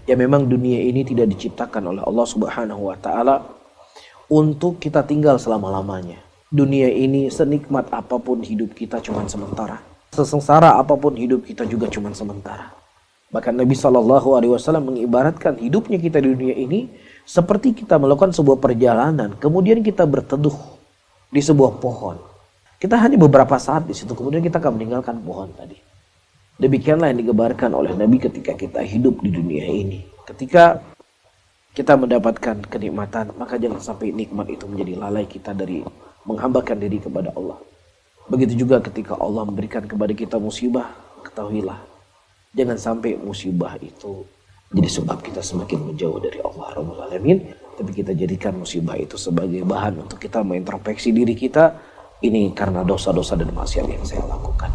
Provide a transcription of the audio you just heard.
Ya memang dunia ini tidak diciptakan oleh Allah Subhanahu wa taala untuk kita tinggal selama-lamanya. Dunia ini senikmat apapun hidup kita cuma sementara. Sesengsara apapun hidup kita juga cuma sementara. Bahkan Nabi Shallallahu Alaihi Wasallam mengibaratkan hidupnya kita di dunia ini seperti kita melakukan sebuah perjalanan, kemudian kita berteduh di sebuah pohon. Kita hanya beberapa saat di situ, kemudian kita akan meninggalkan pohon tadi. Demikianlah yang digambarkan oleh Nabi ketika kita hidup di dunia ini. Ketika kita mendapatkan kenikmatan, maka jangan sampai nikmat itu menjadi lalai kita dari menghambakan diri kepada Allah. Begitu juga ketika Allah memberikan kepada kita musibah, ketahuilah, jangan sampai musibah itu jadi sebab kita semakin menjauh dari Allah Rabbul Alamin. Tapi kita jadikan musibah itu sebagai bahan untuk kita mengintrospeksi diri kita. Ini karena dosa-dosa dan maksiat yang saya lakukan.